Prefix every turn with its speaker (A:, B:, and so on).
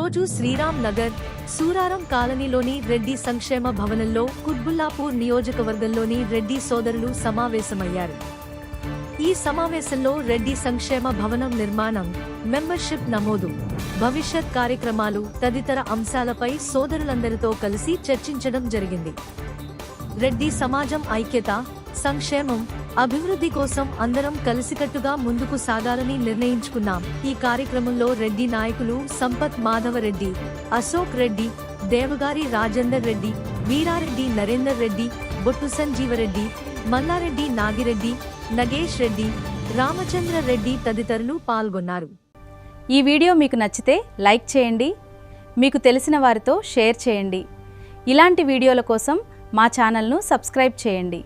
A: రోజు శ్రీరామ్ నగర్, సూరారం కాలనీలోని రెడ్డి సంక్షేమ భవనంలో కుత్బుల్లాపూర్ నియోజకవర్గంలోని రెడ్డి సోదరులు సమావేశమయ్యారు. ఈ సమావేశంలో రెడ్డి సంక్షేమ భవనం నిర్మాణం, మెంబర్షిప్ నమోదు, భవిష్యత్ కార్యక్రమాలు తదితర అంశాలపై సోదరులందరితో కలిసి చర్చించడం జరిగింది. రెడ్డి సమాజం ఐక్యత, సంక్షేమం, అభివృద్ధి కోసం అందరం కలిసికట్టుగా ముందుకు సాగాలని నిర్ణయించుకున్నాం. ఈ కార్యక్రమంలో రెడ్డి నాయకులు సంపత్ మాధవరెడ్డి, అశోక్ రెడ్డి, దేవగారి రాజేందర్ రెడ్డి, వీరారెడ్డి నరేందర్ రెడ్డి, బొట్టు సంజీవరెడ్డి, మల్లారెడ్డి నాగిరెడ్డి, నగేష్ రెడ్డి, రామచంద్ర రెడ్డి తదితరులు పాల్గొన్నారు.
B: ఈ వీడియో మీకు నచ్చితే లైక్ చేయండి, మీకు తెలిసిన వారితో షేర్ చేయండి. ఇలాంటి వీడియోల కోసం మా ఛానల్ను సబ్స్క్రైబ్ చేయండి.